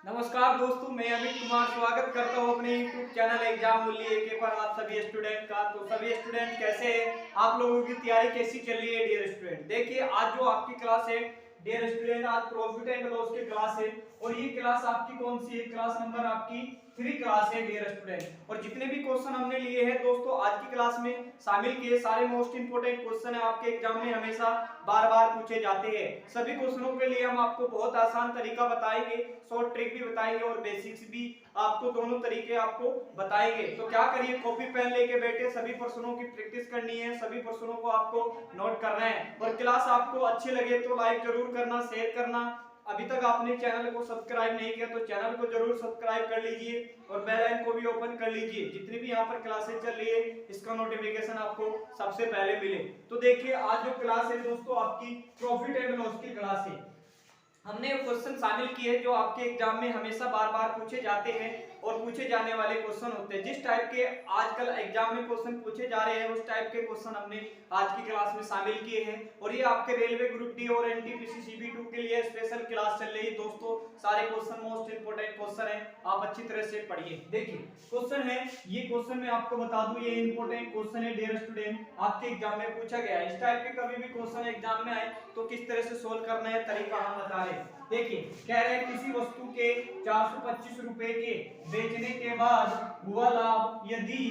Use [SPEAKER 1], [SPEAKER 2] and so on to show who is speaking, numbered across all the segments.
[SPEAKER 1] नमस्कार दोस्तों, मैं अमित कुमार स्वागत करता हूं अपने YouTube चैनल एग्जाम मूल्य एके पर आप सभी स्टूडेंट का। तो सभी स्टूडेंट कैसे हैं? आप लोगों की तैयारी कैसी चल रही है डियर स्टूडेंट? देखिए, आज जो आपकी क्लास है डियर स्टूडेंट, आज प्रॉफिट एंड लॉस की क्लास है और ये क्लास आपकी कौन सी है? क्लास नंबर आपकी 3 क्लास है डियर स्टूडेंट। और जितने भी क्वेश्चन हमने लिए हैं दोस्तों आज की क्लास में शामिल किए, सारे मोस्ट इंपोर्टेंट क्वेश्चन है, आपके एग्जाम में हमेशा बार बार पूछे जाते हैं। सभी क्वेश्चनों के लिए हम आपको बहुत आसान तरीका बताएंगे, शॉर्ट ट्रिक भी बताएंगे और बेसिक्स भी आपको, दोनों तरीके आपको बताएंगे। तो क्या करिए, कॉपी पेन लेके बैठे, सभी प्रश्नों की प्रैक्टिस करनी है, सभी प्रश्नों को आपको नोट करना है। और क्लास आपको अच्छी लगे तो लाइक जरूर करना, शेयर करना। अभी तक आपने चैनल को सब्सक्राइब नहीं किया तो चैनल को जरूर सब्सक्राइब कर लीजिए और बेल आइकन को भी ओपन कर लीजिए। जितनी भी यहाँ पर क्लासेस चल रही है इसका नोटिफिकेशन आपको सबसे पहले मिले। तो देखिए, आज जो क्लास है दोस्तों आपकी प्रॉफिट एंड लॉस की क्लास है। हमने क्वेश्चन शामिल किए जो आपके एग्जाम में हमेशा बार बार पूछे जाते हैं और पूछे जाने वाले क्वेश्चन होते हैं। जिस टाइप के आजकल एग्जाम में क्वेश्चन पूछे जा रहे हैं उस टाइप के क्वेश्चन हमने आज की क्लास में शामिल किए हैं। और ये आपके रेलवे ग्रुप डी और एनटीपीसी सीबी2 के लिए स्पेशल क्लास चल रही है दोस्तों। सारे क्वेश्चन मोस्ट इंपोर्टेंट क्वेश्चन है, आप अच्छी तरह से पढ़िए। देखिए क्वेश्चन है, ये क्वेश्चन मैं आपको बता दूं, ये इंपोर्टेंट क्वेश्चन है डियर स्टूडेंट, आपके एग्जाम में पूछा गया है। इस टाइप के कभी भी क्वेश्चन एग्जाम में आए तो किस तरह से सोल्व करना है तरीका हम बता रहे हैं। देखिए, कह रहे हैं किसी वस्तु के 425 रुपए के बेचने के बाद हुआ लाभ यदि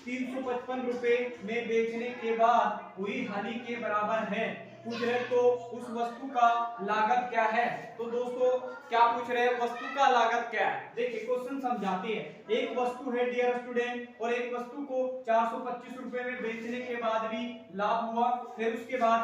[SPEAKER 1] 355 रुपए में बेचने के बाद हुई हानि के बराबर है। पूछ रहे तो उस वस्तु का लागत क्या है? तो दोस्तों क्या पूछ रहे हैं, वस्तु का लागत क्या है? देखिए क्वेश्चन समझाते हैं। एक वस्तु है डियर स्टूडेंट और एक वस्तु को 425 रुपए में बेचने के बाद भी लाभ हुआ, फिर उसके बाद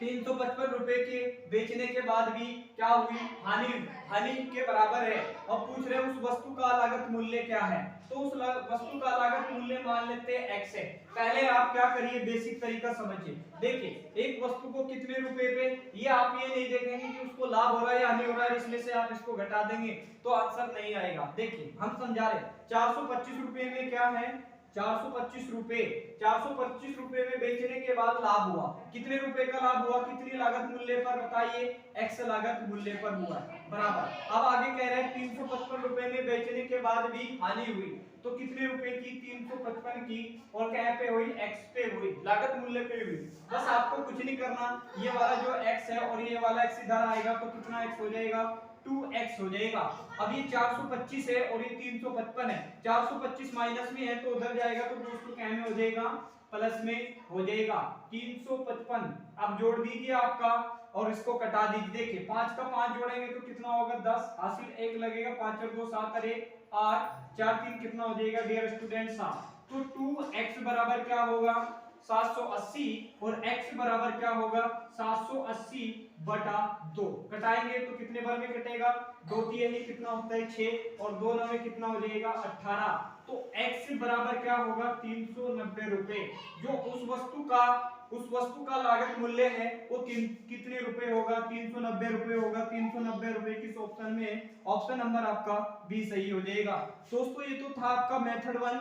[SPEAKER 1] 355 रुपए के बेचने के बाद भी क्या हुई? हानि के बराबर है। अब पूछ रहे हैं उस वस्तु का लागत मूल्य क्या है? तो उस वस्तु का लागत मूल्य मान लेते हैं x है। पहले आप क्या करिए, बेसिक तरीका समझिए। देखिए, एक वस्तु को कितने रुपए पे, ये आप ये नहीं देखेंगे कि उसको लाभ हो रहा है या हानि हो रहा है, इसमें से आप इसको घटा देंगे तो आंसर नहीं आएगा। देखिए हम समझा रहे, 425 रुपए में क्या है? 425 रुपए, 425 रुपए में बेचने के बाद लाभ हुआ। कितने रुपए का लाभ हुआ? कितनी लागत मूल्य पर? बताइए, x लागत मूल्य पर हुआ बराबर। अब आगे कह रहे हैं 355 रुपए में बेचने के बाद भी हानि हुई, तो कितने रुपए की? 355 की, और क्या पे हुई? x पे हुई, लागत मूल्य पे हुई। बस आपको कुछ नहीं करना, ये वाला जो x है और ये वाला x इधर आएगा तो कितना x हो जाएगा? 2x हो जाएगा। अब ये 425 है और ये 355 है, 425 माइनस में है तो उधर जाएगा तो दोस्तों क्या में हो जाएगा? प्लस में हो जाएगा। 355 अब जोड़ दीजिए आपका और इसको कटा दीजिए। देखिए 5 का 5 जोड़ेंगे तो कितना होगा? 10, हासिल 1 लगेगा, 5 और 2 7 और 1 8, 4 3 कितना हो जाएगा डियर स्टूडेंट? 7। तो 2x बराबर क्या होगा? 780 और x बराबर क्या होगा? 780 बटा 2। कटाएंगे तो कितने बार में कटेगा? 2 3 कितना होता है? 6 और 2 9 में कितना हो जाएगा? 18। तो x बराबर क्या होगा? 390 रुपए। जो उस वस्तु का लागत मूल्य है वो कितने रुपए होगा? 390 रुपए होगा। 390 रुपए किस ऑप्शन में है? ऑप्शन नंबर आपका बी सही हो जाएगा। दोस्तों ये तो था आपका मेथड 1।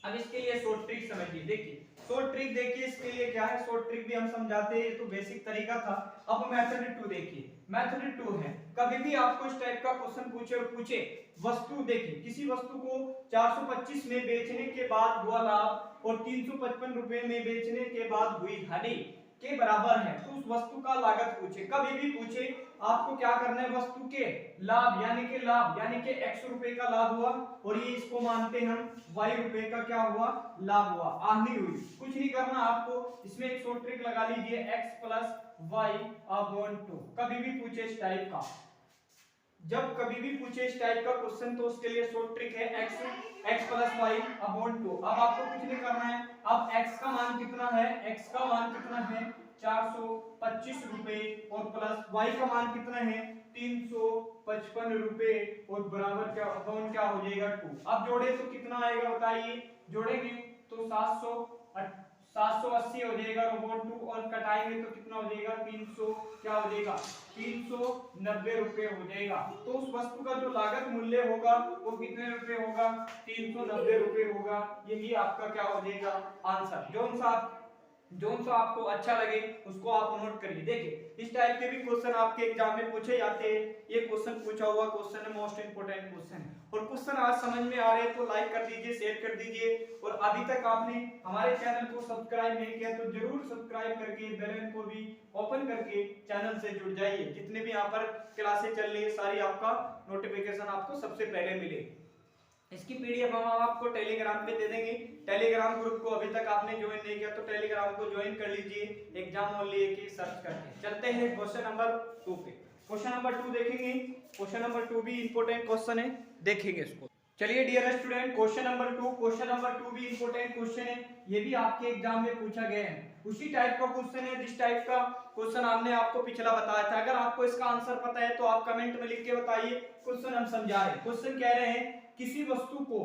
[SPEAKER 1] अब इसके लिए शॉर्ट ट्रिक समझिए। देखिए शॉर्ट ट्रिक, देखिए इसके लिए क्या है, शॉर्ट ट्रिक भी हम समझाते हैं, ये तो बेसिक तरीका था। अब मेथड 2 देखिए, मेथड 2 है, कभी भी आपको इस टाइप का क्वेश्चन पूछे और पूछे वस्तु, देखिए किसी वस्तु को 425 में बेचने के बाद हुआ लाभ और 355 रुपए में बेचने के बाद हुई हानि के बराबर है, तो उस वस्तु का लागत पूछे। कभी भी पूछे आपको क्या करना है? वस्तु के लाभ यानी कि x रुपए का लाभ हुआ और ये इसको मानते हैं हम y रुपए का क्या हुआ? लाभ हुआ, हानि हुई। कुछ नहीं करना आपको, इसमें एक शॉर्ट ट्रिक लगा लीजिए, x प्लस वाई अपॉन 2। कभी भी पूछे इस टाइप का, जब कभी भी पूछे इस टाइप का क्वेश्चन तो उसके लिए शॉर्ट ट्रिक है x प्लस वाई अपॉन 2। अब आपको कुछ नहीं करना है, अब x का मान कितना है? x का मान कितना है? 425 रुपए और प्लस y का मान कितना है? 355 रुपए और बराबर क्या अपॉन क्या हो जाएगा? 2। अब जोड़े तो कितना आएगा बताइए? जोड़ेंगे तो 780 हो जाएगा रोबोट 2 और कटाएंगे तो कितना हो जाएगा? 300 क्या हो जाएगा? 390 रुपए हो जाएगा। तो उस वस्तु का जो लागत मूल्य होगा वो कितने रुपए होगा? 390 रुपए होगा। यही आपका क्या हो जाएगा? आंसर। जो सा जो सा आपको अच्छा लगे उसको आप नोट करिए। देखिए इस टाइप के भी क्वेश्चन आपके एग्जाम में पूछे जाते हैं। ये क्वेश्चन पूछा हुआ क्वेश्चन है, मोस्ट इंपोर्टेंट क्वेश्चन है। और क्वेश्चन आज समझ में आ रहे हैं तो लाइक कर दीजिए, शेयर कर दीजिए। और अभी तक आपने हमारे चैनल को सब्सक्राइब नहीं किया तो जरूर सब्सक्राइब करके बेल आइकन को भी ओपन करके चैनल से जुड़ जाइए। जितने भी यहाँ पर क्लासेस चल रही है सारी आपका नोटिफिकेशन आपको सबसे पहले मिले। इसकी पीडीएफ हम आपको टेलीग्राम पे दे देंगे। टेलीग्राम ग्रुप को अभी तक आपने ज्वाइन नहीं किया तो टेलीग्राम को ज्वाइन कर लीजिए, एग्जाम ओनली की सर्च करके। चलते हैं क्वेश्चन नंबर 2 पे। क्वेश्चन नंबर 2 देखेंगे। क्वेश्चन नंबर 2 भी इंपॉर्टेंट क्वेश्चन है, देखेंगे इसको। चलिए dear student, question number 2। Question number 2 भी इंपॉर्टेंट क्वेश्चन है, ये भी आपके एग्जाम में पूछा गया है। उसी टाइप का क्वेश्चन है जिस टाइप का क्वेश्चन हमने आपको पिछला बताया था। अगर आपको इसका आंसर पता है तो आप कमेंट में लिख के बताइए। क्वेश्चन हम समझा रहे हैं। क्वेश्चन कह रहे हैं किसी वस्तु को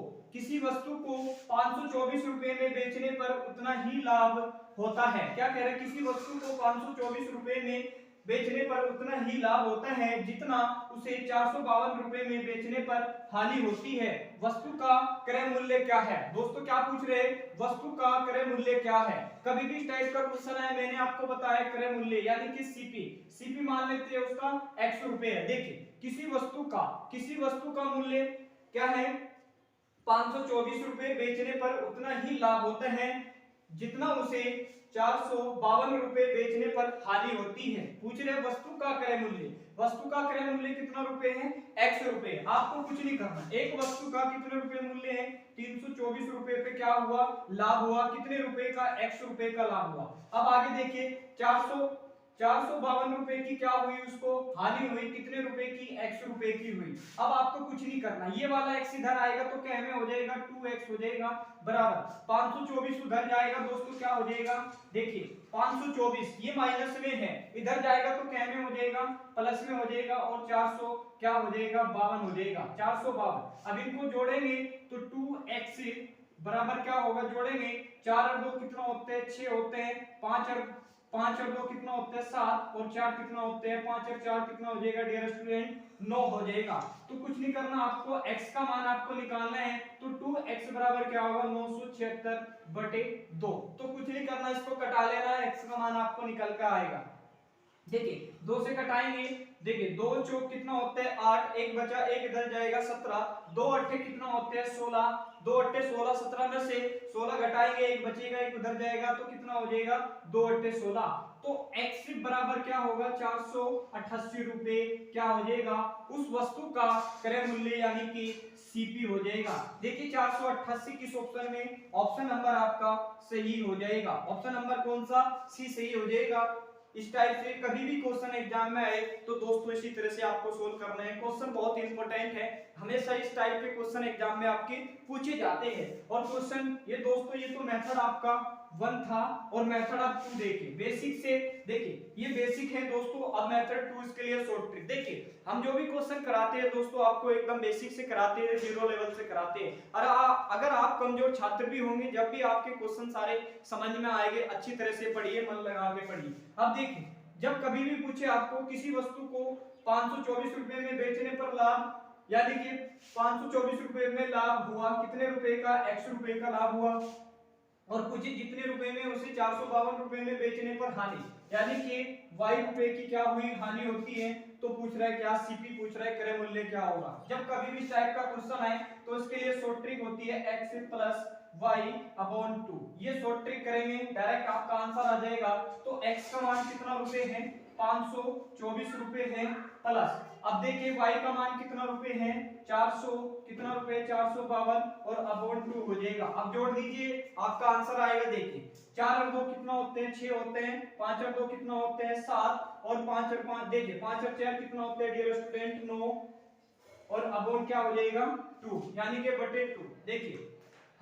[SPEAKER 1] 524 रुपए में बेचने पर उतना ही लाभ होता है। क्या कह रहे हैं? किसी वस्तु को 524 रुपए में बेचने पर उतना ही लाभ होता है जितना उसे 452 रुपए में बेचने पर हानि होती है। वस्तु का क्रय मूल्य क्या है? दोस्तों क्या पूछ रहे हैं? वस्तु का क्रय मूल्य क्या है? कभी भी इस टाइप का क्वेश्चन है, मैंने आपको बताया क्रय मूल्य यानी कि सीपी मान लेते हैं उसका 100 रुपए है। देखिए किसी वस्तु का मूल्य क्या है? 524 रुपए, बेचने पर उतना ही लाभ होता है जितना उसे 452 रुपए बेचने पर हानि होती है। पूछ रहे वस्तु का क्रय मूल्य कितना रुपए है? 100 रुपए। आपको कुछ नहीं करना, एक वस्तु का कितने रुपए मूल्य है? 324 रुपए पे क्या हुआ? लाभ हुआ। कितने रुपए का? 100 रुपए का लाभ हुआ। अब आगे देखिए 452 रुपए की क्या हुई? उसको हानि हुई। कितने रुपए की? 100 रुपए की हुई। अब आपको कुछ नहीं करना, ये वाला x इधर आएगा तो क्या में हो जाएगा? 2x हो जाएगा बराबर 524 उधर जाएगा दोस्तों, क्या हो जाएगा? देखिए 524 ये माइनस में है, इधर जाएगा तो क्या में हो जाएगा? प्लस में हो जाएगा। और 400 क्या हो जाएगा? 52 हो जाएगा। 452। अब इनको जोड़ेंगे तो 2x बराबर क्या होगा? जोड़ेंगे 4 और 2 कितना होते हैं? 6 होते हैं। 5 और 2 कितना होते हैं? 7। और 4 कितना होते हैं? 5 और 4 कितना हो जाएगा डियर स्टूडेंट? 9 हो जाएगा। तो कुछ नहीं करना, आपको x का मान आपको निकालना है। तो 2x बराबर क्या होगा? 976/2। तो कुछ नहीं करना, इसको कटा लेना है, x का मान आपको निकल कर आएगा। देखिए 2 से कटाएंगे। देखिए 2 चौक कितना होता है? 8। एक बचा, एक इधर जाएगा 17। 2 अट्ठे कितना होते हैं? 16। 2 अट्ठे 16। 17 में से 16 घटाएंगे, एक बचेगा, एक उधर जाएगा तो कितना हो जाएगा? 2 अट्ठे 16। तो x बराबर क्या होगा? 488 रुपए क्या हो जाएगा? उस वस्तु का क्रय मूल्य यानी कि सीपी हो जाएगा। देखिए 488 किस ऑप्शन में? ऑप्शन नंबर आपका सही हो जाएगा। ऑप्शन नंबर कौन सा? सी सही हो जाएगा। इस टाइप से कभी भी क्वेश्चन एग्जाम में आए तो दोस्तों इसी तरह से आपको सोल्व करना है। क्वेश्चन बहुत इंपॉर्टेंट है, हमेशा इस टाइप के क्वेश्चन एग्जाम में आपके पूछे जाते हैं। और क्वेश्चन ये दोस्तों, ये तो मेथड आपका 1 था और मेथड आप 2 देखिए। बेसिक से देखिए, ये बेसिक है दोस्तों। अब मेथड 2 इसके लिए शॉर्ट ट्रिक। देखिए हम जो भी क्वेश्चन कराते हैं दोस्तों आपको एकदम बेसिक से कराते हैं, 0 लेवल से कराते हैं। और अगर आप कमजोर छात्र भी होंगे, जब भी आपके क्वेश्चन सारे समझ में आएंगे, अच्छी तरह से पढ़िए, मन लगा के पढ़िए। अब देखिए जब कभी भी पूछे आपको किसी वस्तु को 524 रुपए में बेचने पर लाभ, यानी कि 524 रुपए में लाभ हुआ, कितने रुपए का? 100 रुपए का लाभ हुआ। और पूछे जितने रुपए में उसे 452 रुपए में बेचने पर हानि, यानी कि y रुपए की क्या हुई? हानि होती है। तो पूछ रहा है क्या? सीपी पूछ रहा है, क्रय मूल्य क्या होगा? जब कभी भी इस टाइप का क्वेश्चन आए तो इसके लिए शॉर्ट ट्रिक होती है x प्लस y/2। ये शॉर्ट ट्रिक करेंगे, डायरेक्ट आपका आंसर आ जाएगा। तो x का मान कितना रुपए है? 524 रुपए है प्लस, अब देखिए y का मान कितना रुपए है? 400 कितना रुपए? 452 और अपॉन 2 हो जाएगा। अब जोड़ दीजिए, आपका आंसर आएगा। देखिए 4 और 2 कितना होते हैं? 6 होते हैं। 5 और 2 कितना होते हैं? 7। और 5 और 5 देखिए 5 और 4 कितना होते हैं डियर स्टूडेंट? 9। और अपॉन क्या हो जाएगा? 2, यानी कि बटे 2। देखिए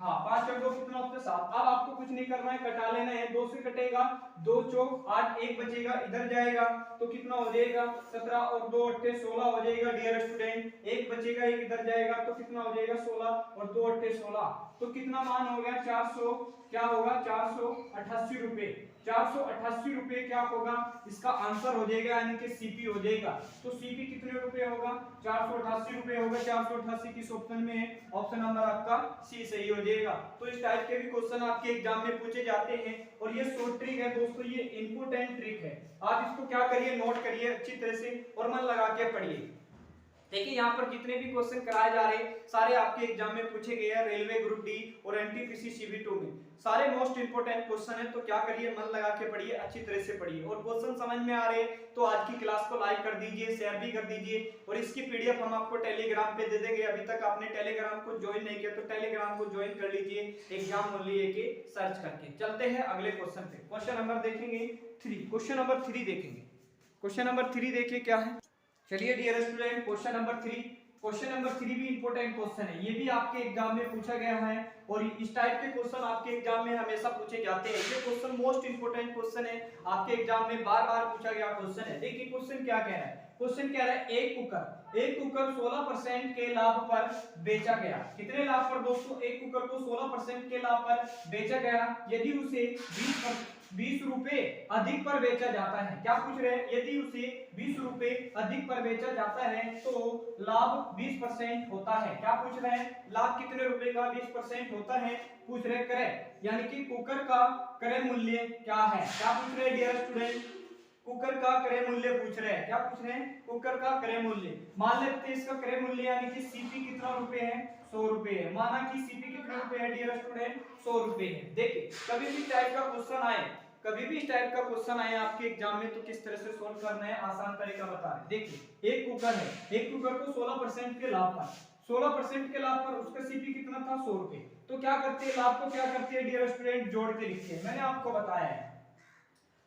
[SPEAKER 1] हाँ 5 और 2 कितना होता है? 7। अब आपको कुछ नहीं करना है, कटा लेना है। 2 से कटेगा 2 चौक 8, 1 बचेगा इधर जाएगा तो कितना हो जाएगा 17 और 2 अट्ठे 16 हो जाएगा डियर स्टूडेंट। 1 बचेगा, 1 इधर जाएगा तो कितना हो जाएगा 16 और 2 अट्ठे 16, तो कितना मान हो गया 400, क्या होगा 488 रुपए। 488 रुपए क्या होगा, इसका आंसर हो जाएगा यानी कि सीपी हो जाएगा। तो सीपी कितने रुपए होगा 488 रुपए होगा। 488 किस ऑप्शन में है, ऑप्शन नंबर आपका सी सही हो जाएगा। तो इस टाइप के भी क्वेश्चन आपके एग्जाम में पूछे जाते हैं और ये शॉर्ट ट्रिक है दोस्तों, ये इंपोर्टेंट ट्रिक है। आप इसको क्या करिए, नोट करिए अच्छी तरह से और मन लगा के पढ़िए। देखिए यहाँ पर जितने भी क्वेश्चन कराए जा रहे हैं सारे आपके एग्जाम में पूछे गए हैं, रेलवे ग्रुप डी और एनटीपीसी सीबी2 में सारे मोस्ट इंपोर्टेंट क्वेश्चन है। तो क्या करिए, मन लगा के पढ़िए, अच्छी तरह से पढ़िए और क्वेश्चन समझ में आ रहे हैं तो आज की क्लास को लाइक कर दीजिए, शेयर भी कर दीजिए और इसकी पीडीएफ हम आपको टेलीग्राम पे दे देंगे। अभी तक आपने टेलीग्राम को ज्वाइन नहीं किया तो टेलीग्राम को ज्वाइन कर लीजिए एग्जाम ओनली के सर्च करके। चलते हैं अगले क्वेश्चन पे, क्वेश्चन नंबर देखेंगे 3। क्वेश्चन नंबर 3 देखेंगे। क्वेश्चन नंबर 3 देखिए क्या है। चलिए dear student question number 3, question number 3 भी इंपॉर्टेंट क्वेश्चन है, ये भी आपके एग्जाम में पूछा गया है और इस टाइप के क्वेश्चन आपके एग्जाम में हमेशा पूछे जाते हैं। ये क्वेश्चन मोस्ट इंपोर्टेंट क्वेश्चन है, आपके एग्जाम में बार बार पूछा गया क्वेश्चन है। देखिए क्वेश्चन क्या कह रहा है, क्वेश्चन कह रहा है एक कुकर 16% के लाभ पर बेचा गया। कितने लाभ पर दोस्तों, एक कुकर को 16% के लाभ पर बेचा गया। यदि उसे 20 रुपए अधिक पर बेचा जाता है, क्या पूछ रहे हैं, यदि उसे 20 रुपए अधिक पर बेचा जाता है तो लाभ 20% होता है। क्या पूछ रहे हैं, लाभ कितने रुपए का 20% होता है पूछ रहे क्रय, यानी कि कुकर का क्रय मूल्य क्या है। क्या पूछ रहे हैं डियर स्टूडेंट, कुकर का क्रय मूल्य पूछ रहे हैं। क्या पूछ रहे हैं, कुकर का क्रय मूल्य। मान लेते हैं इसका क्रय मूल्य यानी कि सीपी कितना रुपए है 100 रुपए है। माना कि सीपी कितने रुपए है डियर स्टूडेंट 100 रुपए है। देखिए कभी भी टाइप का क्वेश्चन आए, कभी भी इस टाइप का क्वेश्चन आए आपके एग्जाम में तो किस तरह से सोल्व करना है, आसान तरीका बता रहे हैं। देखिए एक कुकर है, एक कुकर को 16% के लाभ पर 16% के लाभ पर उसका सीपी कितना था 100 रुपए। तो क्या करते हैं, लाभ को क्या करते हैं डियर स्टूडेंट जोड़ के लिखते हैं। मैंने आपको बताया है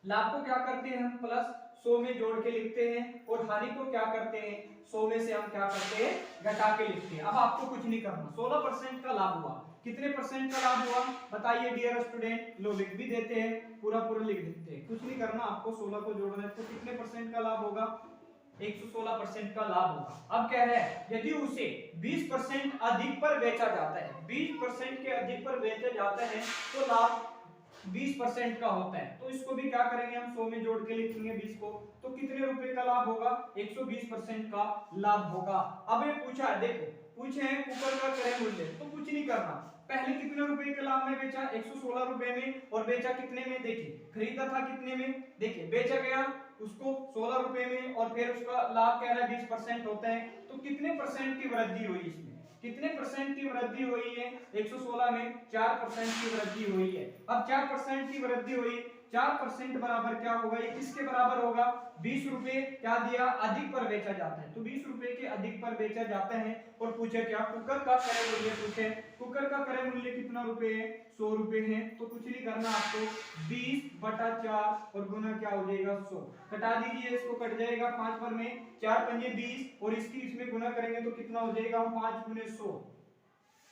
[SPEAKER 1] लाभ को क्या करते हैं हम प्लस 100 में जोड़ के लिखते हैं और हानि को क्या करते हैं 100 में से हम क्या करते हैं घटा के लिखते हैं। अब आपको कुछ नहीं करना, 16% का लाभ हुआ, कितने परसेंट का लाभ हुआ बताइए डियर स्टूडेंट। लो लिख भी देते हैं, पूरा पूरा लिख देते हैं, कुछ नहीं करना आपको, 16 को जोड़ना है तो कितने परसेंट का लाभ होगा 116% का लाभ होगा। अब कह रहे हैं यदि उसे 20% अधिक पर बेचा जाता है, 20% के अधिक पर बेचा जाता है तो लाभ 20% का होता है। तो इसको भी क्या करेंगे हम 100 में जोड़ के लिखेंगे 20 को, तो कितने रुपए का लाभ होगा 120% का लाभ होगा। अब ये पूछा है, देखो पूछे हैं कुकर का क्रय मूल्य, तो कुछ नहीं करना, पहले कितने रुपए के लाभ में बेचा 116 रुपए में और बेचा कितने में, देखिए खरीदा था कितने में, देखिए बेचा गया उसको 16 रुपए में और फिर उसका लाभ कह रहा है 20% होता है। तो कितने परसेंट की वृद्धि हुई इसमें, कितने परसेंट की वृद्धि हुई है 116 में 4% की वृद्धि हुई है। अब 4% की वृद्धि हुई, 4% बराबर क्या होगा, ये किसके बराबर होगा 20 रुपए क्या दिया अधिक पर बेचा जाता है। तो 20 रुपए के अधिक पर बेचा जाता है और पूछे क्या कुकर का क्रय मूल्य, पूछे कुकर का क्रय मूल्य कितना रुपए है 100 रुपए है। तो कुछ नहीं करना आपको 20/4 और गुना क्या हो जाएगा 100, घटा दीजिए इसको, कट जाएगा 5 पर में 4 पंजे 20 और इसकी इसमें गुना करेंगे तो कितना हो जाएगा 5 गुने 100,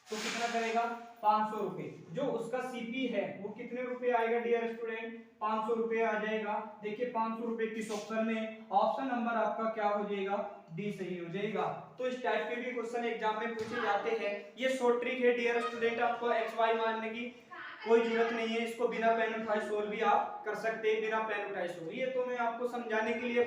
[SPEAKER 1] तो कितना करेगा 500 रुपए। जो उसका सीपी है वो कितने रुपए आएगा डियर स्टूडेंट 500 रुपए आ जाएगा। देखिए 500 रुपए किस ऑप्शन में, ऑप्शन नंबर आपका क्या हो जाएगा डी सही हो जाएगा। तो इस टाइप के भी क्वेश्चन एग्जाम में पूछे जाते हैं। ये शॉर्ट ट्रिक है डियर स्टूडेंट, आपको एक्स वाई मानने की कोई जरूरत नहीं है, इसको बिना पेन उठाए सोल्व भी आप कर सकते हैं, बिना पेन उठाए सोल्व। ये तो मैं आपको समझाने के लिए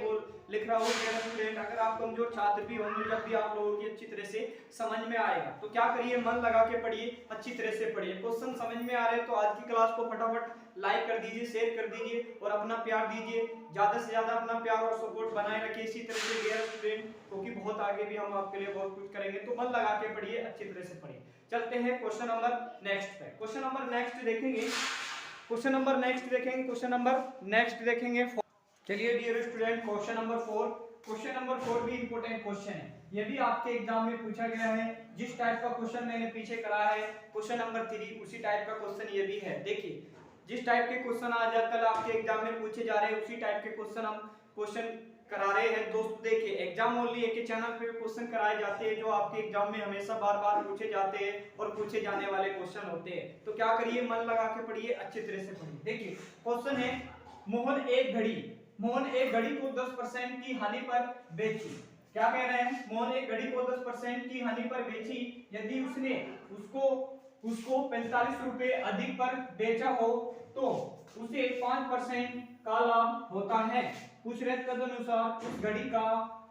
[SPEAKER 1] लिख रहा हूँ डियर स्टूडेंट। अगर आप कमजोर छात्र भी होंगे जब भी आप लोगों की अच्छी तरह से समझ में आएगा तो क्या करिए मन लगा के पढ़िए, अच्छी तरह से पढ़िए। क्वेश्चन समझ में आ रहे हैं तो आज की क्लास को फटाफट लाइक कर दीजिए, शेयर कर दीजिए और अपना प्यार दीजिए, ज्यादा से ज्यादा अपना प्यार और सपोर्ट बनाए रखिए इसी तरह से डियर स्टूडेंट, क्योंकि बहुत आगे भी हम आपके लिए बहुत कुछ करेंगे। तो मन लगा के पढ़िए, अच्छी तरह से पढ़िए। चलते हैं क्वेश्चन नंबर नेक्स्ट पे, क्वेश्चन नंबर नेक्स्ट देखेंगे, क्वेश्चन नंबर नेक्स्ट देखेंगे, क्वेश्चन नंबर नेक्स्ट देखेंगे। चलिए dear student question number 4, question number 4 भी इंपॉर्टेंट क्वेश्चन है, ये भी आपके एग्जाम में पूछा गया है। जिस टाइप का क्वेश्चन मैंने पीछे कराया है क्वेश्चन नंबर 3 उसी टाइप का क्वेश्चन ये भी है। देखिए जिस टाइप के क्वेश्चन आज कल आपके एग्जाम में पूछे जा रहे हैं उसी टाइप के क्वेश्चन हम क्वेश्चन करा रहे हैं दोस्त। देखिए एग्जाम ओनली एक चैनल पे क्वेश्चन कराए जाते हैं जो आपके एग्जाम में हमेशा बार बार पूछे जाते हैं और पूछे जाने वाले क्वेश्चन होते हैं। तो क्या करिए मन लगा के पढ़िए, अच्छी तरह से पढ़िए। देखिए क्वेश्चन है मोहन एक घड़ी को 10% की हानि पर बेची। क्या कह रहे हैं? मोहन एक घड़ी को 10% की हानि पर बेची यदि उसने उसको 45 रुपए अधिक पर बेचा हो तो उसे 5% का लाभ होता है। पूछ रहे तदनुसार उस घड़ी का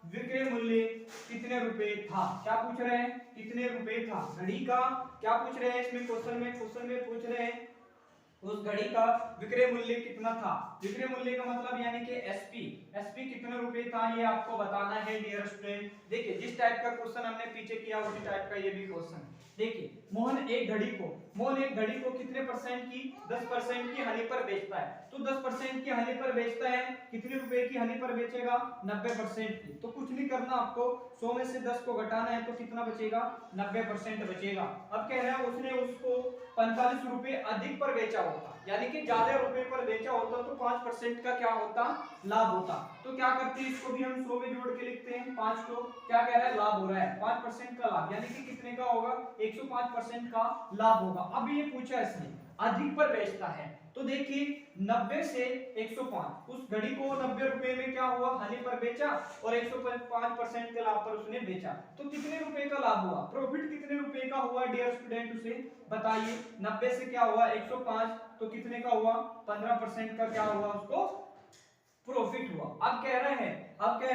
[SPEAKER 1] विक्रय मूल्य कितने रुपए था? क्या पूछ रहे हैं? कितने रुपए था घड़ी का? क्या पूछ रहे हैं इसमें क्वेश्चन में पूछ रहे हैं उस घड़ी का विक्रय मूल्य कितना था। विक्रय मूल्य का मतलब यानी कि एसपी कितने रुपए था ये आपको बताना है डियर स्टूडेंट। देखिए जिस टाइप का क्वेश्चन हमने पीछे किया उसी टाइप का ये भी क्वेश्चन। देखिए मोहन एक घड़ी को कितने परसेंट की 10% की हानि पर बेचता है। तो 10% की हानि पर बेचता है, कितने रुपए की हानि पर बेचेगा? 90% की। तो कुछ नहीं करना आपको, 100 में से 10 को घटाना है तो कितना बचेगा? 90% बचेगा। अब कह रहा है उसने उसको 45 रुपए अधिक पर बेचा होता, यानी कि ज्यादा रुपए पर बेचा होता तो 5% का क्या होता? लाभ होता। तो क्या करते हैं इसको भी हम 100 में जोड़ के लिखते हैं 5 को। क्या कह रहा है? लाभ हो रहा है 5% का लाभ, यानी कि कितने का होगा? 105% का लाभ होगा। अब ये पूछा इसने अधिक पर बेचता है तो देखिए 90 से 105, उस घड़ी को 90 रुपए में क्या हुआ? हानि पर बेचा और 105% के लाभ पर उसने बेचा तो कितने रुपए का लाभ हुआ? प्रॉफिट कितने रुपए का हुआ डियर स्टूडेंट उसे बताइए। 90 से क्या हुआ? 105 तो कितने का हुआ? 15% का क्या हुआ? उसको प्रॉफिट हुआ। अब कह रहे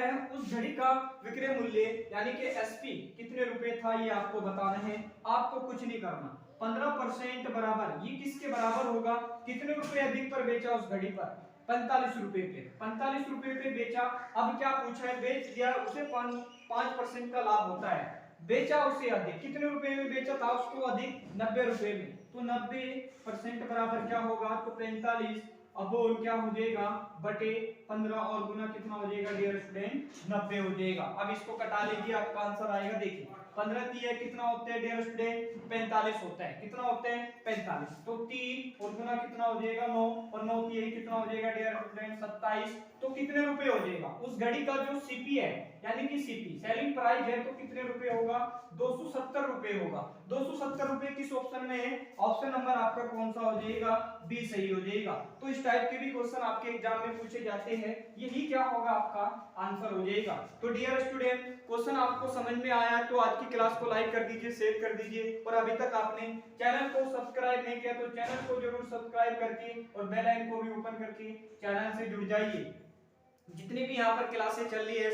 [SPEAKER 1] हैं उस घड़ी का विक्रय मूल्य यानी कि एसपी कितने रुपए था ये आपको बताना है। आपको कुछ नहीं करना, 15% बराबर ये किसके बराबर होगा? कितने रुपए अधिक पर बेचा उस घड़ी पर? 45 रुपए पे। 45 रुपए पे बेचा। अब क्या पूछा है? बेच दिया उसे 5% का लाभ होता है। बेचा उसे अधिक, कितने रुपए में बेचा था उसको? अधिक 90 रुपए में। तो 90% बराबर क्या होगा? तो 45 अब और क्या हो जाएगा? बटे 15 और गुना कितना हो जाएगा डियर स्टूडेंट? 90 हो जाएगा। अब इसको कटा लीजिए आपका आंसर आएगा। देखिए 15 3 कितना होता है डियर स्टूडेंट? 45 होता है। कितना होता है? 45। तो 3 और गुना कितना हो जाएगा? 9 और 9 3 कितना हो जाएगा डियर स्टूडेंट? 27। तो कितने रुपए हो जाएगा? उस घड़ी का जो सीपी है यानी कि सीपी सेलिंग प्राइस है तो कितने रुपए होगा? 270 रुपए होगा। 270 रुपए किस ऑप्शन में है? ऑप्शन नंबर आपका कौन सा हो जाएगा? बी सही हो जाएगा। तो इस टाइप के भी क्वेश्चन आपके एग्जाम में पूछे जाते हैं, यही क्या होगा? आपका आंसर हो जाएगा। तो डियर स्टूडेंट क्वेश्चन आपको समझ में आया तो आज की क्लास को लाइक कर दीजिए, शेयर कर दीजिए और अभी तक आपने चैनल को सब्सक्राइब नहीं किया तो चैनल को जरूर सब्सक्राइब करके और बेल आइकन को भी ओपन करके चैनल से जुड़ जाइए। जितनी भी यहाँ पर क्लासें चल रही है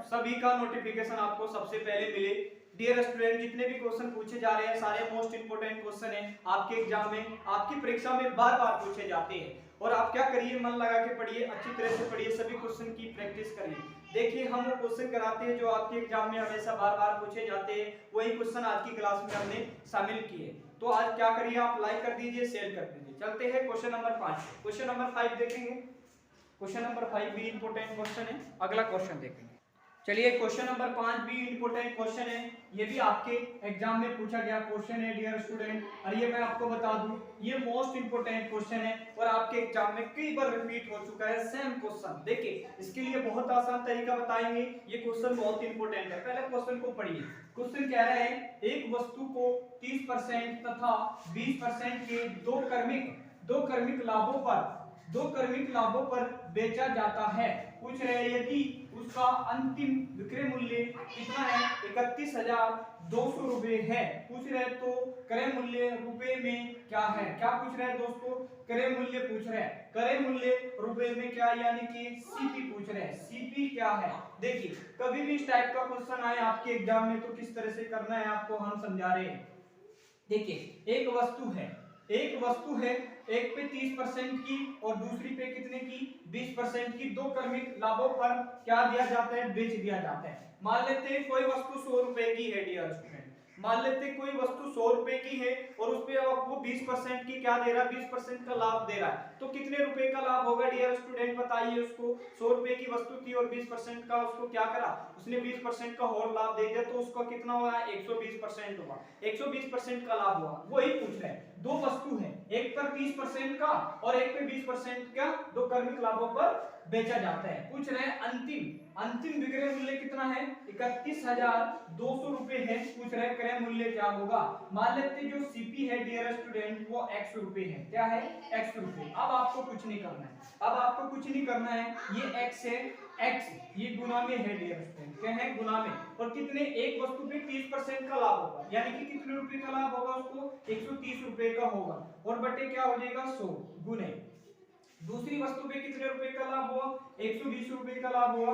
[SPEAKER 1] सभी का नोटिफिकेशन आपको सबसे पहले मिले। डियर स्टूडेंट जितने भी क्वेश्चन पूछे जा रहे हैं सारे मोस्ट इंपोर्टेंट क्वेश्चन हैं, आपके एग्जाम में आपकी परीक्षा में बार बार पूछे जाते हैं। और आप क्या करिए? मन लगा के पढ़िए, अच्छी तरह से पढ़िए, सभी क्वेश्चन की प्रैक्टिस करिए। देखिए हम वो क्वेश्चन कराते हैं जो आपके एग्जाम में हमेशा बार बार पूछे जाते हैं, वही क्वेश्चन आज की क्लास में हमने शामिल किए। तो आज क्या करिए? आप लाइक कर दीजिए, शेयर कर दीजिए। चलते हैं क्वेश्चन नंबर 5। क्वेश्चन नंबर 5 देखेंगे। क्वेश्चन नंबर 5 भी इंपोर्टेंट क्वेश्चन है। अगला क्वेश्चन देखेंगे। चलिए क्वेश्चन नंबर 5 भी इंपोर्टेंट क्वेश्चन है, ये भी आपके एग्जाम में पूछा गया क्वेश्चन है डियर स्टूडेंट। और ये मैं आपको बता दूं ये मोस्ट इंपोर्टेंट क्वेश्चन है और आपके एग्जाम में कई बार रिपीट हो चुका है सेम क्वेश्चन। देखिए इसके लिए बहुत आसान तरीका बताएंगे, ये क्वेश्चन बहुत इंपोर्टेंट है। पहले क्वेश्चन को पढ़िए। क्वेश्चन कह रहा है एक वस्तु को 30% तथा 20% के दो क्रमिक लाभों पर बेचा जाता है। पूछ रहे हैं यदि उसका अंतिम विक्रय मूल्य कितना है? 31,200 रुपए है। पूछ रहे तो क्रय मूल्य रुपए में क्या है? क्या पूछ रहे हैं दोस्तों? क्रय मूल्य पूछ रहे हैं। क्रय मूल्य रुपए में क्या यानी कि सीपी पूछ रहे हैं। सीपी क्या है? देखिए कभी भी इस टाइप का क्वेश्चन आए आपके एग्जाम में तो किस तरह से करना है आपको हम समझा रहे हैं। देखिए एक वस्तु है, एक पे 30% की और दूसरी पे कितने की? 20% की। दो क्रमिक लाभों पर क्या दिया जाता है? बेच दिया जाता है। मान लेते हैं कोई वस्तु 100 रुपए की है डियर स्टूडेंट, मान लेते हैं कोई वस्तु 100 रुपए की है और उस पे आपको 20% की क्या दे रहा है? 20% का लाभ दे रहा है। तो कितने रुपए का लाभ होगा डियर स्टूडेंट बताइए। उसको 100 रुपए की वस्तु थी और 20% का उसको क्या करा? उसने 20% का और लाभ दे दिया तो उसका कितना हुआ? 120% हुआ। 120% का लाभ हुआ। वही पूछ रहे हैं। दो वस्तु है, एक पर 30% का और एक पे 20% का, दो क्रमिक लाभों पर बेचा जाता है। पूछ रहे हैं अंतिम विक्रय मूल्य कितना है, 31,200 रुपए है। पूछ रहे हैं क्रय मूल्य क्या होगा। मान लेते हैं जो सीपी है डियर स्टूडेंट वो x रुपए है। क्या है, x रुपए। अब आपको कुछ नहीं करना है, ये x है, x ये गुना में है डियर स्टूडेंट। क्या है, गुना में। और कितने, एक वस्तु पे 30% का लाभ होगा, यानी कि कितने रुपए का लाभ होगा उसको, 130 रुपए का होगा। और बटे क्या हो जाएगा, 100 गुने दूसरी वस्तु पे कितने रुपए का लाभ हुआ, 120 रुपए का लाभ हुआ।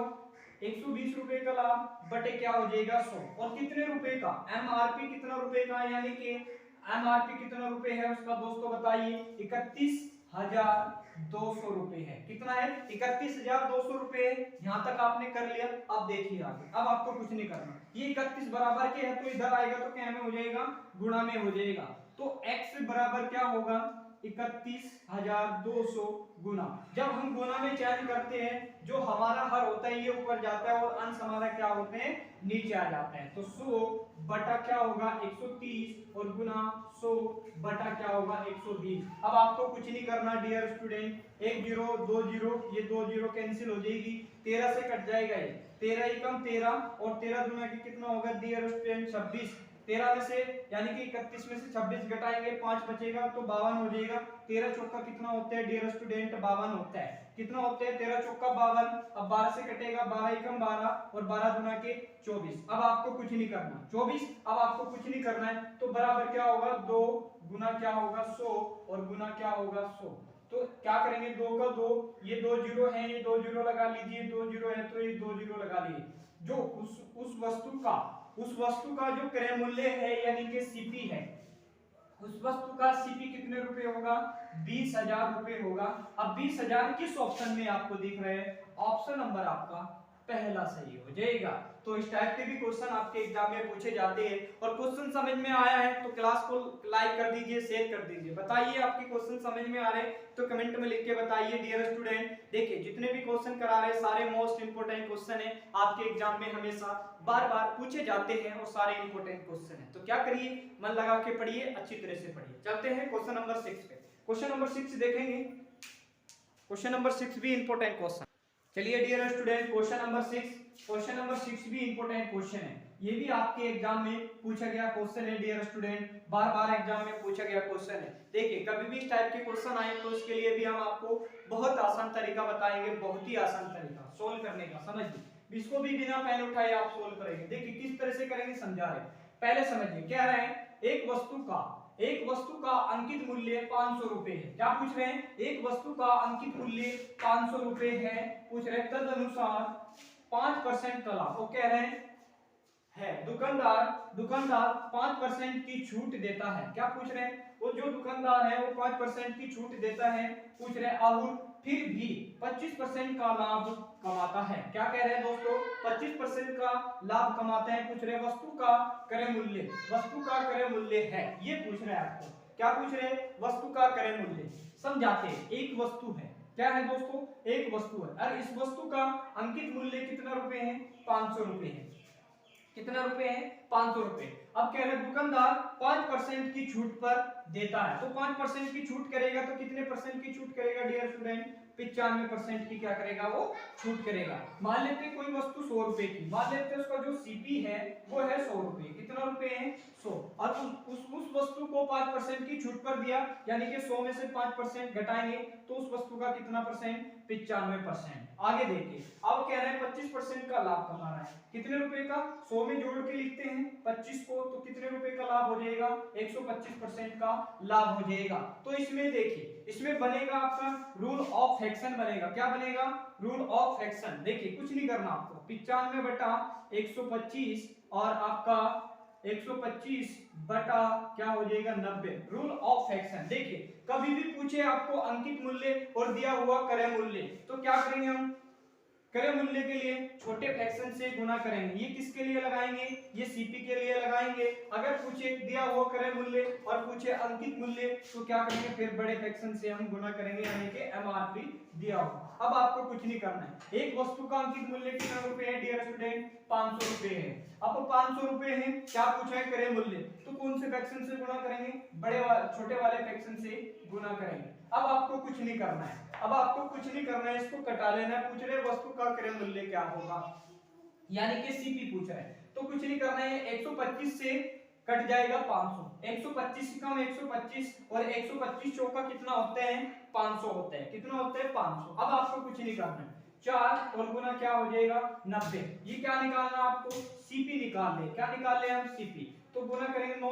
[SPEAKER 1] 120 रुपए का लाभ बटे क्या हो जाएगा, 100। और कितने रुपए का, एमआरपी कितना रुपए का, यानी कि एमआरपी कितना रुपए है उसका दोस्तों बताइए, 31,200 रुपए है। कितना है, 31,200 रुपए। यहां तक आपने कर लिया। अब देखिए आगे, अब आपको कुछ नहीं करना। ये 31 बराबर के है तो इधर आएगा तो क्या में हो जाएगा, गुणा में हो जाएगा। तो x बराबर क्या होगा, 31,200 गुना। जब हम गुना में चयन करते हैं, जो हमारा हर होता है ये ऊपर जाता है और अंश हमारा क्या होते हैं, नीचे आ जाते हैं। तो 100 बटा क्या होगा, 130 और गुना 100 बटा क्या होगा, 120। अब आपको कुछ नहीं करना डियर स्टूडेंट। 1 0 2 0, ये 2 0 कैंसिल हो जाएगी, 13 से कट जाएगा ये। 13 एकम 13 और 13 दुना के कितना होगा डियर स्टूडेंट, 26। 13 में से यानी कि 31 में से 26 घटाएंगे, 5 बचेगा तो 52 हो जाएगा। 13 चौका कितना होता है डियर स्टूडेंट, 52 होता है। कितना होता है, 13 चौका 52। अब 12 से कटेगा, 12 एकम 12 और 12 दुना के 24। अब आपको कुछ नहीं करना, 24। अब आपको कुछ नहीं करना है तो बराबर क्या होगा, 2 गुना क्या होगा, 100 और गुना क्या होगा, 100। तो क्या करेंगे, 2 का 2, ये 2 जीरो है, ये 2 जीरो लगा लीजिए, 2 जीरो है तो ये 2 जीरो लगा लीजिए। जो उस वस्तु का जो क्रय मूल्य है यानी कि सीपी है, उस वस्तु का सीपी कितने रुपए होगा, 20,000 रुपए होगा। अब 20,000 किस ऑप्शन में आपको दिख रहे हैं, ऑप्शन नंबर आपका पहला सही हो जाएगा। तो इस टाइप के भी क्वेश्चन आपके एग्जाम में पूछे जाते हैं। और क्वेश्चन समझ में आया है तो क्लास को लाइक कर दीजिए, शेयर कर दीजिए। बताइए आपके क्वेश्चन समझ में आ रहे हैं तो कमेंट में लिख के बताइए डियर स्टूडेंट। देखिए जितने भी क्वेश्चन करा रहे हैं सारे मोस्ट इंपोर्टेंट क्वेश्चन है, आपके एग्जाम में हमेशा बार बार पूछे जाते हैं और सारे इंपोर्टेंट क्वेश्चन है। तो क्या करिए, मन लगा के पढ़िए, अच्छी तरह से पढ़िए। चलते हैं क्वेश्चन नंबर 6 पे। क्वेश्चन नंबर 6 देखेंगे। क्वेश्चन नंबर 6 भी इंपोर्टेंट क्वेश्चन। चलिए डियर स्टूडेंट, क्वेश्चन नंबर 6 भी इंपोर्टेंट क्वेश्चन है। ये भी आपके एग्जाम में पूछा गया क्वेश्चन है डियर स्टूडेंट, बार बार एग्जाम में पूछा गया क्वेश्चन है। देखिए कभी भी इस टाइप के क्वेश्चन आए तो इसके लिए भी हम आपको बहुत आसान तरीका बताएंगे, बहुत ही आसान तरीका सोल्व करने का। समझिए, इसको भी बिना पेन उठाए आप सोल्व करेंगे। देखिए किस तरह से करेंगे समझा रहे। पहले समझिए, क्या रहे हैं, एक वस्तु का अंकित मूल्य 500 रुपए है। क्या पूछ रहे हैं, एक वस्तु का अंकित मूल्य 500 रुपए है। पूछ रहे तदनुसार 5% का लाभ। वो कह रहे हैं दुकानदार 5% की छूट देता है। क्या पूछ रहे हैं, वो जो दुकानदार है वो 5% की छूट देता है। पूछ रहे और फिर भी 25% का लाभ कमाता है। क्या कह रहे हैं दोस्तों, 25% का लाभ कमाता है। पूछ रहे वस्तु का क्रय मूल्य है, ये पूछ रहे हैं आपको। क्या पूछ रहे हैं, वस्तु का क्रय मूल्य। समझाते हैं, एक वस्तु है, क्या है दोस्तों, एक वस्तु है और इस वस्तु का अंकित मूल्य कितना रुपए है, 500 रुपए है। कितना रुपए है, 500 रुपए। अब कह रहे हैं दुकानदार 5% की छूट पर देता है। तो 5% की छूट करेगा तो कितने परसेंट की छूट करेगा डियर स्टूडेंट, 95% की क्या करेगा, वो छूट करेगा। मान लेते हैं कोई वस्तु 100 रुपए की, मान लेते हैं उसका जो सीपी है वो है 100 रुपए। कितना रुपए है, 100। और उस वस्तु को 5% की छूट पर दिया, यानी कि 100 में से 5% घटाएंगे तो उस वस्तु का कितना परसेंट, 95%। आगे देखिए, अब कह रहे हैं 25% का लाभ कमा रहा है। कितने रुपए का, 100 में जोड़ के लिखते हैं 25 को, तो कितने रुपए का लाभ हो जाएगा, 125% का लाभ हो जाएगा। तो इसमें देखिए, इसमें बनेगा आपका रूल ऑफ फ्रैक्शन बनेगा। क्या बनेगा, रूल ऑफ फ्रैक्शन। देखिए कुछ नहीं करना आपको, 95 बटा 125 और आपका 125 बटा क्या हो जाएगा, 90। Rule of fraction. देखिए कभी भी पूछे आपको अंकित मूल्य और दिया हुआ क्रय मूल्य, तो क्या करेंगे हम, क्रय मूल्य के लिए छोटे फ्रैक्शन से गुना करेंगे। ये किसके लिए लगाएंगे, ये सीपी के लिए लगाएंगे। अगर पूछे दिया हुआ क्रय मूल्य और पूछे अंकित मूल्य तो क्या करेंगे, फिर बड़े फ्रैक्शन से हम गुना करेंगे, यानी कि एमआरपी दिया हुआ। अब आपको कुछ नहीं करना है। एक वस्तु का अंकित मूल्य कितना रुपए है डियर स्टूडेंट, 500 रुपए है। अब 500 रुपए है, क्या पूछा है, क्रय मूल्य। तो कौन से फ्रैक्शन से गुना करेंगे, छोटे वाले फ्रैक्शन से गुना करेंगे। अब आपको कुछ नहीं करना है, अब आपको कुछ नहीं करना है, इसको कटा लेना है। पूछ रहे वस्तु का क्रय मूल्य क्या होगा, यानी कि सीपी पूछ रहे हैं, तो कुछ नहीं करना है। 125 से कट जाएगा 500, 125 कम 125 और 125 चौका कितना होते हैं 500 होते हैं, कितना होते हैं 500। अब आपको कुछ नहीं करना है, 4 और गुना क्या हो जाएगा 90। ये क्या निकालना आपको, सीपी निकाल ले। क्या निकाल ले हम, सीपी। तो गुना करेंगे 9,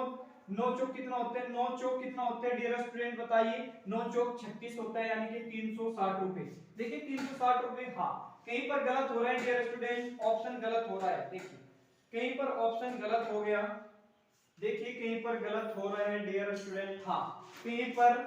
[SPEAKER 1] 9 चौक कितना होते हैं, 9 चौक कितना होते हैं डियर स्टूडेंट बताइए, 9 चौक 36 होता है, यानी कि 360 रुपए। देखिए 360 रुपए, हाँ कहीं पर गलत हो रहा है डियर स्टूडेंट, ऑप्शन गलत हो रहा है। देखिए कहीं पर ऑप्शन गलत हो गया, देखिए कहीं पर गलत हो रहा है डियर स्टूडेंट, हाँ कहीं पर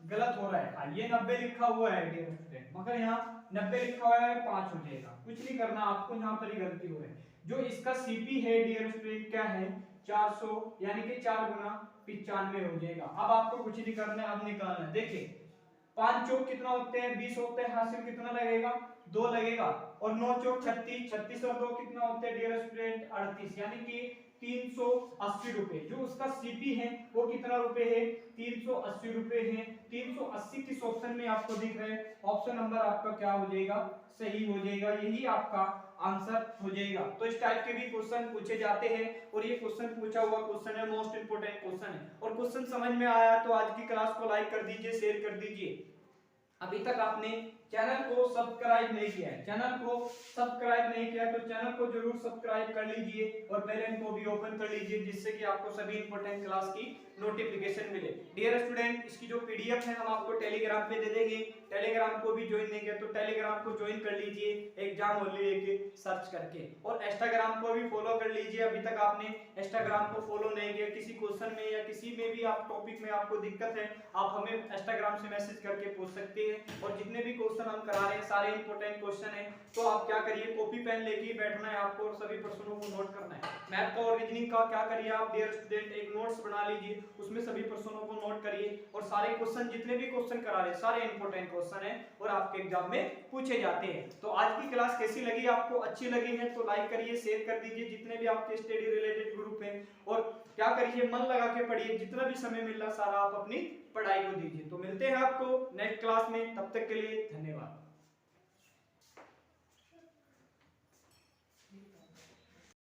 [SPEAKER 1] गलत हो रहा है। हाँ ये 90 लिखा हुआ है डियर स्टूडेंट, मगर यहाँ 90 लिखा हुआ है 5 हो जाएगा। कुछ नहीं करना आपको, यहाँ पर ही गलती हो रही है। जो इसका सीपी है डियर स्टूडेंट क्या है 400, यानी कि 4 गुना 95 हो जाएगा। अब आपको कुछ नहीं करना है, अब निकालना है। देखिए 5 चौक कितना होते हैं 20 होते हैं, हासिल कितना लगेगा 2 लगेगा, और 9 चौक 36, 36 और 2 कितना होते हैं डियर स्टूडेंट 38, यानी कि 380 रुपए। जो उसका सीपी है वो कितना रुपए है 380 रुपए है। 380 किस ऑप्शन में आपको दिख रहा है, ऑप्शन नंबर आपका क्या हो जाएगा, सही हो जाएगा, यही आपका आंसर हो जाएगा। तो इस टाइप के भी क्वेश्चन पूछे जाते हैं, और ये क्वेश्चन पूछा हुआ क्वेश्चन है, मोस्ट इंपोर्टेंट क्वेश्चन है। और क्वेश्चन समझ में आया तो आज की क्लास को लाइक कर दीजिए, शेयर कर दीजिए। अभी तक आपने चैनल को सब्सक्राइब नहीं किया है, चैनल को सब्सक्राइब नहीं किया तो चैनल को जरूर सब्सक्राइब कर लीजिए, और बेल आइकन को भी ओपन कर लीजिए, जिससे कि आपको सभी इंपॉर्टेंट क्लास की नोटिफिकेशन मिले। डियर स्टूडेंट, इसकी जो पीडीएफ है हम आपको टेलीग्राम पे दे देंगे, टेलीग्राम को भी ज्वाइन नहीं किया तो टेलीग्राम को ज्वाइन कर लीजिए, एग्जाम ओनली के सर्च करके। और इंस्टाग्राम को भी फॉलो कर लीजिए, अभी तक आपने इंस्टाग्राम को फॉलो नहीं किया, किसी क्वेश्चन में या किसी में भी आप टॉपिक में आपको दिक्कत है, आप हमें इंस्टाग्राम से मैसेज करके पूछ सकते हैं। और जितने भी क्वेश्चन हम करा रहे हैं सारे इंपॉर्टेंट क्वेश्चन हैं, तो आप क्या करिए, कॉपी पेन लेके बैठना है आपको और सभी प्रश्नों को नोट करना है। मैथ का और रीजनिंग का क्या करिए आप डियर स्टूडेंट, एक नोट्स बना लीजिए, उसमें सभी प्रश्नों को नोट करिए, और सारे क्वेश्चन जितने भी क्वेश्चन करा रहे हैं सारे इंपॉर्टेंट क्वेश्चन हैं और आपके एग्जाम में पूछे जाते हैं। तो आज की क्लास कैसी लगी, आपको अच्छी लगी है तो लाइक करिए, शेयर कर दीजिए जितने भी आपके स्टडी रिलेटेड ग्रुप हैं, और क्या करिए मन लगा के पढ़िए, जितना भी समय मिल रहा सारा आप अपनी पढ़ाई को दीजिए। तो मिलते हैं आपको नेक्स्ट क्लास में, तब तक के लिए धन्यवाद।